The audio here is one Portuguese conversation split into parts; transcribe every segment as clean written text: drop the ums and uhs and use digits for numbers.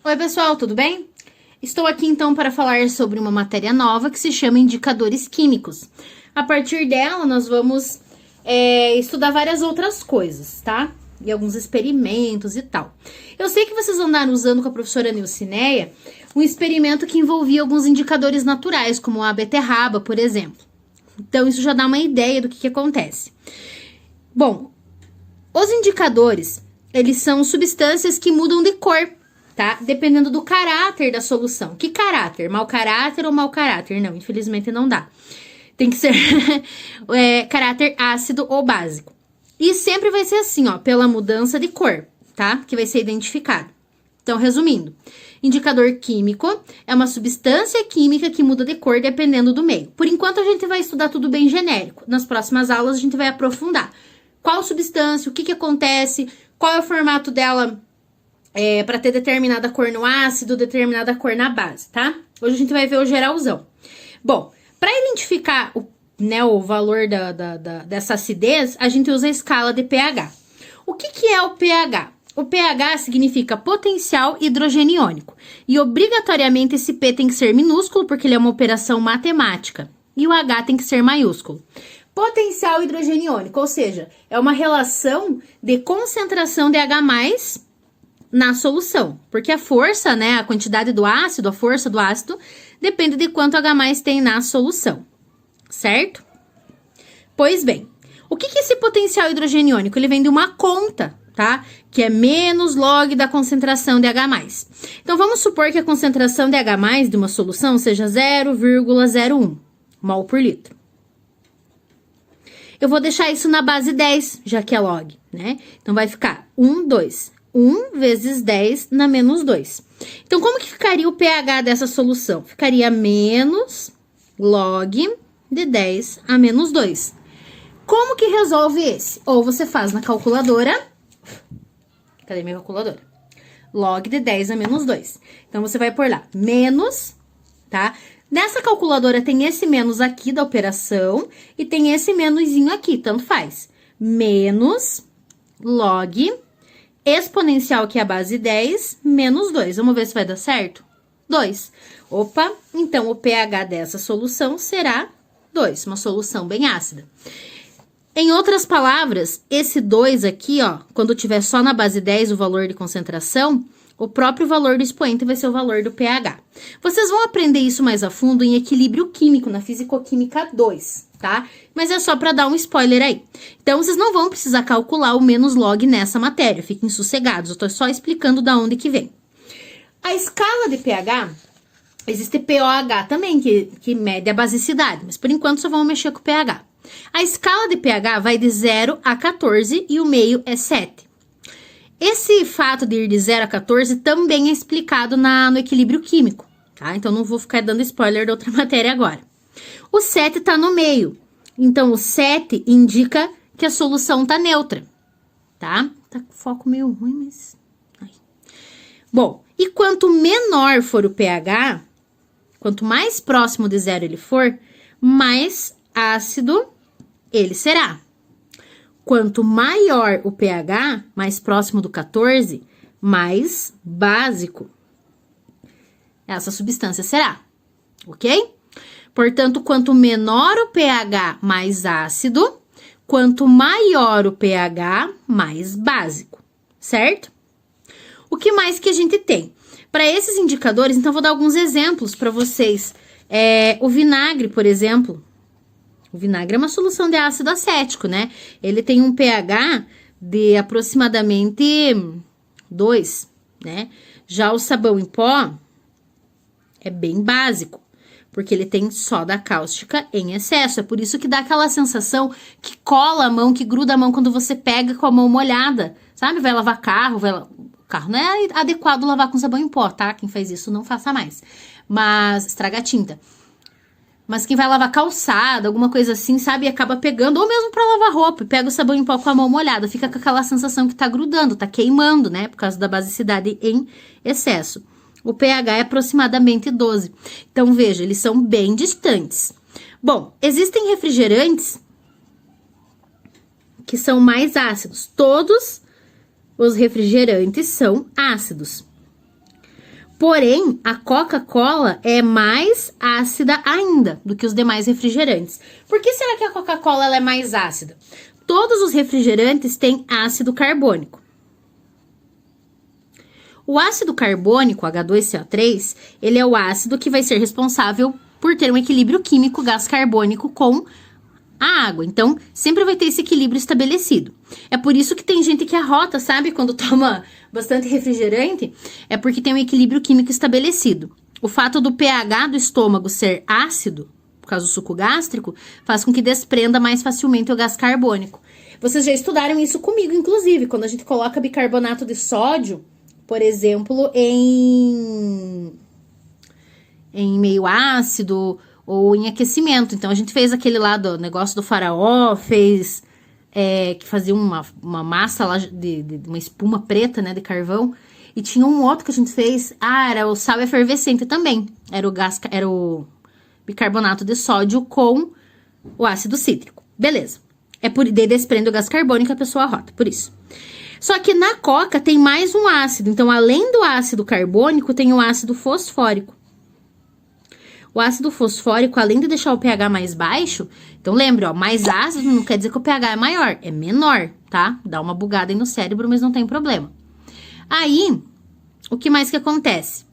Oi, pessoal, tudo bem? Estou aqui então para falar sobre uma matéria nova que se chama Indicadores Químicos. A partir dela, nós vamos estudar várias outras coisas, tá? E alguns experimentos e tal. Eu sei que vocês andaram usando com a professora Nilcineia um experimento que envolvia alguns indicadores naturais, como a beterraba, por exemplo. Então, isso já dá uma ideia do que acontece. Bom, os indicadores, eles são substâncias que mudam de cor, tá? Dependendo do caráter da solução. Que caráter? Mau caráter ou mau caráter? Não, infelizmente não dá. Tem que ser caráter ácido ou básico. E sempre vai ser assim, ó, pela mudança de cor, tá? Que vai ser identificado. Então, resumindo, indicador químico é uma substância química que muda de cor dependendo do meio. Por enquanto, a gente vai estudar tudo bem genérico. Nas próximas aulas, a gente vai aprofundar. Qual substância, o que acontece, qual é o formato dela para ter determinada cor no ácido, determinada cor na base, tá? Hoje a gente vai ver o geralzão. Bom, para identificar o valor dessa acidez, a gente usa a escala de pH. O que é o pH? O pH significa potencial hidrogeniônico. E obrigatoriamente esse P tem que ser minúsculo, porque ele é uma operação matemática. E o H tem que ser maiúsculo. Potencial hidrogeniônico, ou seja, é uma relação de concentração de H+, na solução. Porque a força, né, a quantidade do ácido, a força do ácido, depende de quanto H+ tem na solução. Certo? Pois bem, o que é esse potencial hidrogeniônico? Ele vem de uma conta, tá? Que é menos log da concentração de H+. Então, vamos supor que a concentração de H+ de uma solução seja 0,01 mol por litro. Eu vou deixar isso na base 10, já que é log, né? Então, vai ficar 1, 2. 1 vezes 10 na menos 2. Então, como que ficaria o pH dessa solução? Ficaria menos log de 10 a menos 2. Como que resolve esse? Ou você faz na calculadora. Cadê minha calculadora? Log de 10 a menos 2. Então, você vai pôr lá, menos, tá? Nessa calculadora tem esse menos aqui da operação e tem esse menusinho aqui, tanto faz. Menos log exponencial, que é a base 10, menos 2. Vamos ver se vai dar certo? 2. Opa, então o pH dessa solução será 2, uma solução bem ácida. Em outras palavras, esse 2 aqui, ó, quando tiver só na base 10 o valor de concentração, o próprio valor do expoente vai ser o valor do pH. Vocês vão aprender isso mais a fundo em equilíbrio químico, na Fisicoquímica 2, tá? Mas é só para dar um spoiler aí. Então, vocês não vão precisar calcular o menos log nessa matéria, fiquem sossegados, eu tô só explicando da onde que vem. A escala de pH, existe pOH também, que mede a basicidade, mas por enquanto só vamos mexer com o pH. A escala de pH vai de 0 a 14 e o meio é 7. Esse fato de ir de 0 a 14 também é explicado no equilíbrio químico, tá? Então, não vou ficar dando spoiler da outra matéria agora. O 7 tá no meio, então o 7 indica que a solução tá neutra, tá? Tá com foco meio ruim, mas... Ai. Bom, e quanto menor for o pH, quanto mais próximo de 0 ele for, mais ácido ele será. Quanto maior o pH, mais próximo do 14, mais básico essa substância será, ok? Portanto, quanto menor o pH, mais ácido, quanto maior o pH, mais básico, certo? O que mais que a gente tem? Para esses indicadores, então, vou dar alguns exemplos para vocês. O vinagre, por exemplo. O vinagre é uma solução de ácido acético, né? Ele tem um pH de aproximadamente 2, né? Já o sabão em pó é bem básico, porque ele tem soda cáustica em excesso. É por isso que dá aquela sensação que cola a mão, que gruda a mão quando você pega com a mão molhada, sabe? Vai lavar carro, carro não é adequado lavar com sabão em pó, tá? Quem faz isso não faça mais. Mas estraga a tinta. Mas quem vai lavar calçada, alguma coisa assim, sabe? E acaba pegando, ou mesmo pra lavar roupa, pega o sabão em pó com a mão molhada, fica com aquela sensação que tá grudando, tá queimando, né? Por causa da basicidade em excesso. O pH é aproximadamente 12. Então, veja, eles são bem distantes. Bom, existem refrigerantes que são mais ácidos. Todos os refrigerantes são ácidos. Porém, a Coca-Cola é mais ácida ainda do que os demais refrigerantes. Por que será que a Coca-Cola ela é mais ácida? Todos os refrigerantes têm ácido carbônico. O ácido carbônico, H2CO3, ele é o ácido que vai ser responsável por ter um equilíbrio químico gás carbônico com a água. Então, sempre vai ter esse equilíbrio estabelecido. É por isso que tem gente que arrota, sabe? Quando toma bastante refrigerante, é porque tem um equilíbrio químico estabelecido. O fato do pH do estômago ser ácido, por causa do suco gástrico, faz com que desprenda mais facilmente o gás carbônico. Vocês já estudaram isso comigo, inclusive, quando a gente coloca bicarbonato de sódio, por exemplo, em meio ácido ou em aquecimento. Então, a gente fez aquele lá do negócio do faraó, fez que fazia uma massa lá de uma espuma preta, né, de carvão. E tinha um outro que a gente fez, era o sal efervescente também. Era o bicarbonato de sódio com o ácido cítrico. Beleza. Daí desprende o gás carbônico, a pessoa rota, por isso. Só que na coca tem mais um ácido. Então, além do ácido carbônico, tem o ácido fosfórico. O ácido fosfórico, além de deixar o pH mais baixo, então lembra, ó, mais ácido não quer dizer que o pH é maior, é menor, tá? Dá uma bugada aí no cérebro, mas não tem problema. Aí, o que mais que acontece?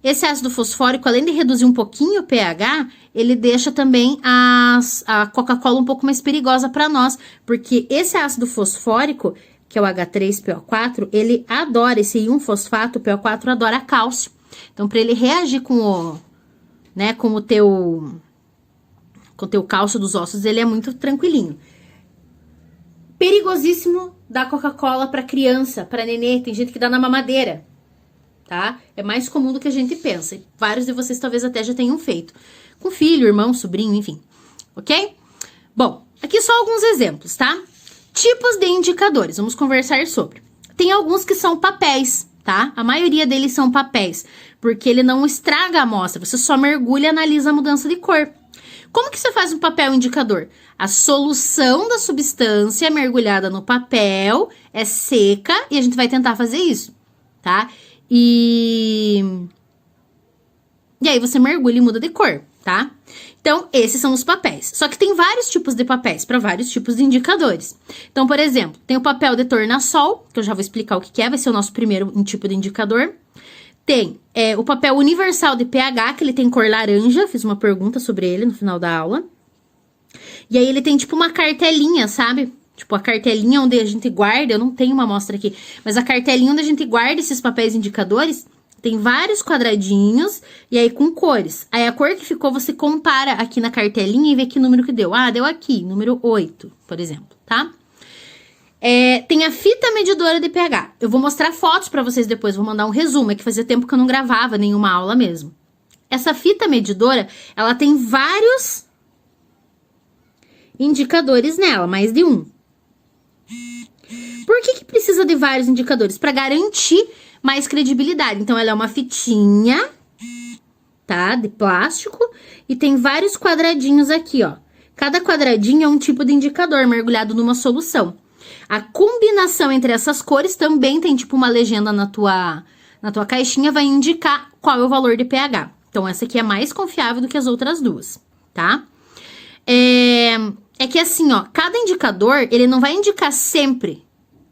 Esse ácido fosfórico, além de reduzir um pouquinho o pH, ele deixa também a Coca-Cola um pouco mais perigosa para nós, porque esse ácido fosfórico, que é o H3PO4, ele adora, esse I1 fosfato, o PO4 adora cálcio. Então, para ele reagir com o teu cálcio dos ossos, ele é muito tranquilinho. Perigosíssimo dar Coca-Cola para criança, para nenê, tem gente que dá na mamadeira, tá? É mais comum do que a gente pensa. Vários de vocês talvez até já tenham feito. Com filho, irmão, sobrinho, enfim. Ok? Bom, aqui só alguns exemplos, tá? Tipos de indicadores, vamos conversar sobre. Tem alguns que são papéis, tá? A maioria deles são papéis, porque ele não estraga a amostra, você só mergulha e analisa a mudança de cor. Como que você faz um papel indicador? A solução da substância mergulhada no papel é seca e a gente vai tentar fazer isso, tá? E aí você mergulha e muda de cor, tá? Então, esses são os papéis. Só que tem vários tipos de papéis para vários tipos de indicadores. Então, por exemplo, tem o papel de tornassol, que eu já vou explicar o que é, vai ser o nosso primeiro tipo de indicador. Tem o papel universal de pH, que ele tem cor laranja, fiz uma pergunta sobre ele no final da aula. E aí ele tem tipo uma cartelinha, sabe? Tipo a cartelinha onde a gente guarda, eu não tenho uma amostra aqui, mas a cartelinha onde a gente guarda esses papéis indicadores, tem vários quadradinhos e aí com cores. Aí a cor que ficou, você compara aqui na cartelinha e vê que número que deu. Ah, deu aqui, número 8, por exemplo, tá? Tem a fita medidora de pH. Eu vou mostrar fotos pra vocês depois, vou mandar um resumo. É que fazia tempo que eu não gravava nenhuma aula mesmo. Essa fita medidora, ela tem vários indicadores nela, mais de um. Por que precisa de vários indicadores? Para garantir mais credibilidade. Então, ela é uma fitinha, tá? De plástico. E tem vários quadradinhos aqui, ó. Cada quadradinho é um tipo de indicador mergulhado numa solução. A combinação entre essas cores também tem, tipo, uma legenda na tua caixinha, vai indicar qual é o valor de pH. Então, essa aqui é mais confiável do que as outras duas, tá? É que assim, ó, cada indicador, ele não vai indicar sempre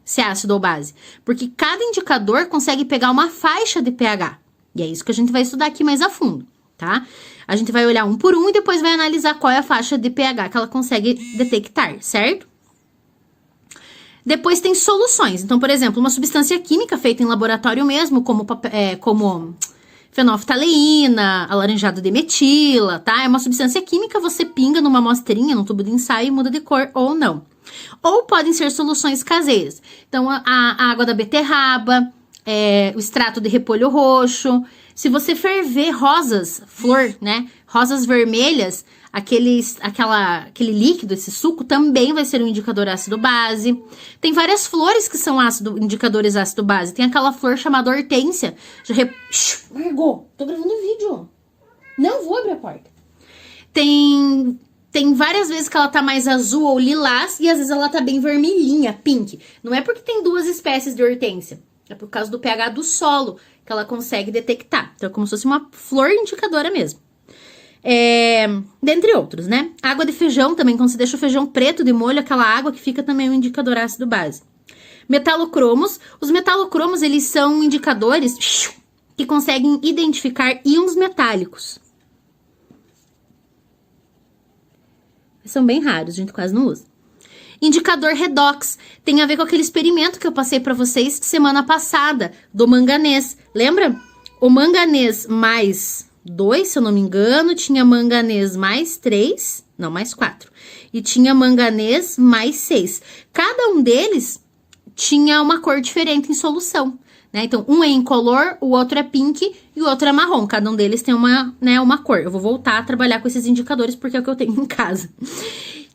se é ácido ou base, porque cada indicador consegue pegar uma faixa de pH. E é isso que a gente vai estudar aqui mais a fundo, tá? A gente vai olhar um por um e depois vai analisar qual é a faixa de pH que ela consegue detectar, certo? Depois tem soluções. Então, por exemplo, uma substância química feita em laboratório mesmo, como fenolftaleína, alaranjado de metila, tá? É uma substância química, você pinga numa amostrinha, num tubo de ensaio e muda de cor ou não. Ou podem ser soluções caseiras. Então, a água da beterraba, o extrato de repolho roxo. Se você ferver rosas, flor, né? Rosas vermelhas, aquele líquido, esse suco, também vai ser um indicador ácido-base. Tem várias flores que são indicadores ácido-base. Tem aquela flor chamada hortênsia. Margot, tô gravando um vídeo. Não vou abrir a porta. Tem várias vezes que ela tá mais azul ou lilás e às vezes ela tá bem vermelhinha, pink. Não é porque tem duas espécies de hortênsia. É por causa do pH do solo, que que ela consegue detectar. Então, é como se fosse uma flor indicadora mesmo. Dentre outros, né? Água de feijão também, quando você deixa o feijão preto de molho, aquela água que fica também um indicador ácido base. Metalocromos. Os metalocromos, eles são indicadores que conseguem identificar íons metálicos. São bem raros, a gente quase não usa. Indicador redox. Tem a ver com aquele experimento que eu passei para vocês semana passada, do manganês. Lembra? O manganês mais 2, se eu não me engano, tinha manganês mais 3, não, mais 4. E tinha manganês mais 6. Cada um deles tinha uma cor diferente em solução, né? Então, um é incolor, o outro é pink e o outro é marrom. Cada um deles tem uma cor. Eu vou voltar a trabalhar com esses indicadores porque é o que eu tenho em casa.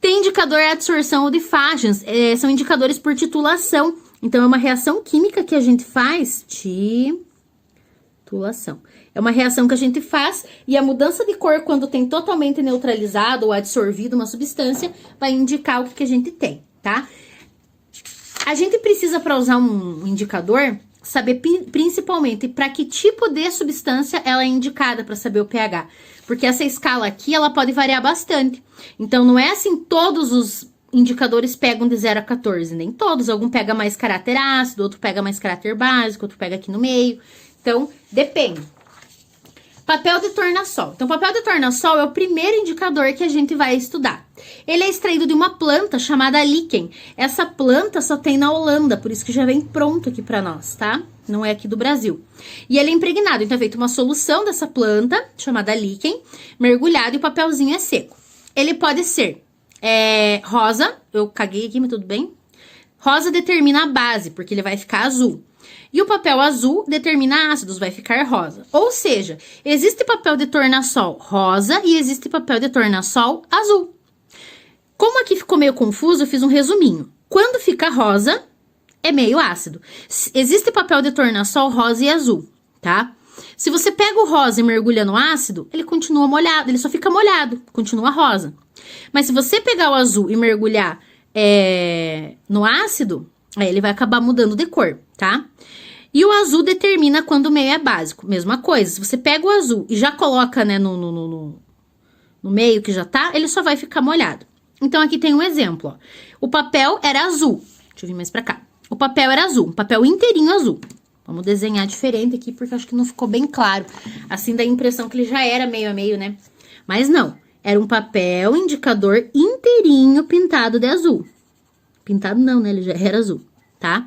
Tem indicador de absorção ou de phagens. São indicadores por titulação. Então, é uma reação química que a gente faz. Titulação. É uma reação que a gente faz e a mudança de cor, quando tem totalmente neutralizado ou absorvido uma substância, vai indicar o que a gente tem, tá? A gente precisa, para usar um indicador, saber principalmente para que tipo de substância ela é indicada para saber o pH. Porque essa escala aqui, ela pode variar bastante. Então, não é assim, todos os indicadores pegam de 0 a 14, nem todos. Algum pega mais caráter ácido, outro pega mais caráter básico, outro pega aqui no meio. Então, depende. Papel de tornassol. Então, papel de tornassol é o primeiro indicador que a gente vai estudar. Ele é extraído de uma planta chamada líquen. Essa planta só tem na Holanda, por isso que já vem pronto aqui pra nós, tá? Não é aqui do Brasil. E ele é impregnado, então é feita uma solução dessa planta, chamada líquen, mergulhado e o papelzinho é seco. Ele pode ser rosa, eu caguei aqui, mas tudo bem. Rosa determina a base, porque ele vai ficar azul. E o papel azul determina ácidos, vai ficar rosa. Ou seja, existe papel de tornassol rosa e existe papel de tornassol azul. Como aqui ficou meio confuso, eu fiz um resuminho. Quando fica rosa, é meio ácido. Existe papel de tornassol rosa e azul, tá? Se você pega o rosa e mergulha no ácido, ele continua molhado, ele só fica molhado, continua rosa. Mas se você pegar o azul e mergulhar no ácido, aí ele vai acabar mudando de cor, tá? E o azul determina quando o meio é básico. Mesma coisa, se você pega o azul e já coloca, né, no meio que já tá, ele só vai ficar molhado. Então, aqui tem um exemplo, ó. O papel era azul. Deixa eu vir mais pra cá. O papel era azul, um papel inteirinho azul. Vamos desenhar diferente aqui, porque acho que não ficou bem claro. Assim, dá a impressão que ele já era meio a meio, né? Mas não, era um papel indicador inteirinho pintado de azul. Pintado não, né? Ele já era azul, tá?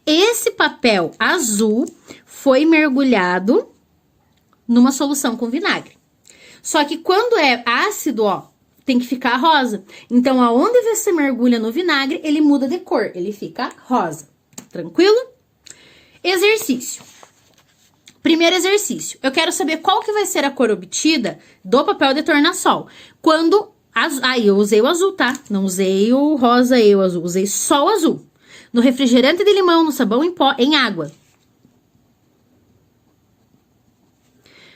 Esse papel azul foi mergulhado numa solução com vinagre. Só que quando é ácido, ó, tem que ficar rosa. Então, aonde você mergulha no vinagre, ele muda de cor. Ele fica rosa. Tranquilo? Exercício. Primeiro exercício. Eu quero saber qual que vai ser a cor obtida do papel de tornassol. Quando... eu usei o azul, tá? Não usei o rosa e o azul. Usei só o azul. No refrigerante de limão, no sabão em pó, em água.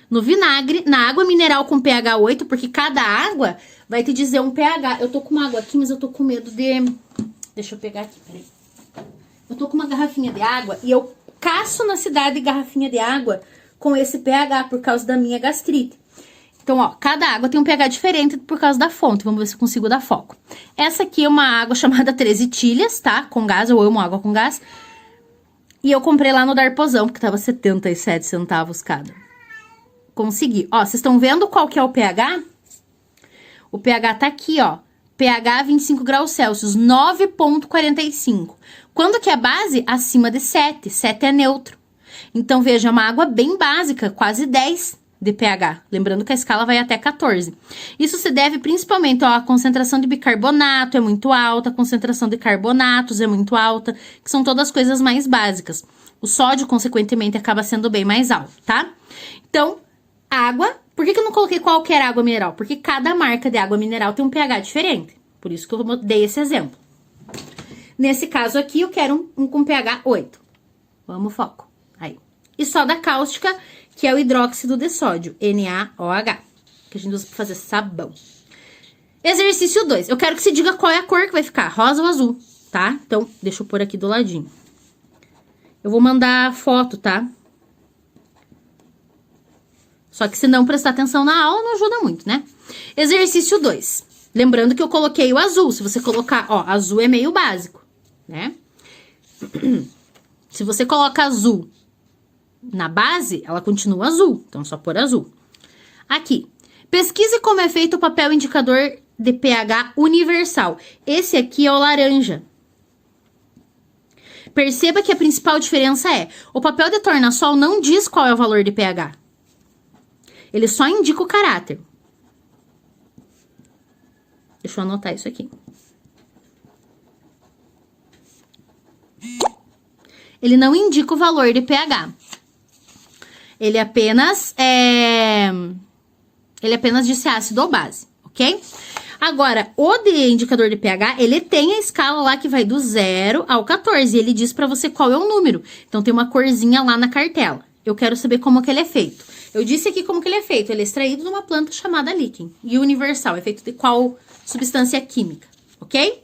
No vinagre, na água mineral com pH 8, porque cada água vai te dizer um pH. Eu tô com uma água aqui, mas eu tô com medo de... Deixa eu pegar aqui, peraí. Eu tô com uma garrafinha de água e eu caço na cidade garrafinha de água com esse pH por causa da minha gastrite. Então, ó, cada água tem um pH diferente por causa da fonte. Vamos ver se eu consigo dar foco. Essa aqui é uma água chamada 13 tilhas, tá? Com gás, eu amo água com gás. E eu comprei lá no Darposão, porque tava 77 centavos cada. Consegui. Ó, vocês estão vendo qual que é o pH? O pH tá aqui, ó. pH 25 graus Celsius, 9,45. Quando que é base? Acima de 7. 7 é neutro. Então, veja, é uma água bem básica, quase 10 de pH. Lembrando que a escala vai até 14. Isso se deve principalmente, ó, a concentração de bicarbonato é muito alta, a concentração de carbonatos é muito alta, que são todas coisas mais básicas. O sódio, consequentemente, acaba sendo bem mais alto, tá? Então, água... Por que eu não coloquei qualquer água mineral? Porque cada marca de água mineral tem um pH diferente. Por isso que eu dei esse exemplo. Nesse caso aqui, eu quero um com pH 8. Vamos, foco. Aí. E soda cáustica, que é o hidróxido de sódio, NaOH, que a gente usa para fazer sabão. Exercício 2. Eu quero que você diga qual é a cor que vai ficar, rosa ou azul, tá? Então, deixa eu pôr aqui do ladinho. Eu vou mandar foto, tá? Só que se não prestar atenção na aula, não ajuda muito, né? Exercício 2. Lembrando que eu coloquei o azul. Se você colocar, ó, azul é meio básico, né? Se você coloca azul na base, ela continua azul. Então, só pôr azul. Aqui. Pesquise como é feito o papel indicador de pH universal. Esse aqui é o laranja. Perceba que a principal diferença é, o papel de tornassol não diz qual é o valor de pH. Ele só indica o caráter. Deixa eu anotar isso aqui. Ele não indica o valor de pH. Ele apenas diz se é ácido ou base, ok? Agora, o de indicador de pH, ele tem a escala lá que vai do 0 ao 14. E ele diz pra você qual é o número. Então, tem uma corzinha lá na cartela. Eu quero saber como que ele é feito. Eu disse aqui como que ele é feito. Ele é extraído de uma planta chamada líquen. E universal, é feito de qual substância química, ok?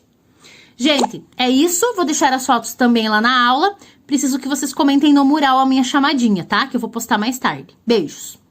Gente, é isso. Vou deixar as fotos também lá na aula. Preciso que vocês comentem no mural a minha chamadinha, tá? Que eu vou postar mais tarde. Beijos!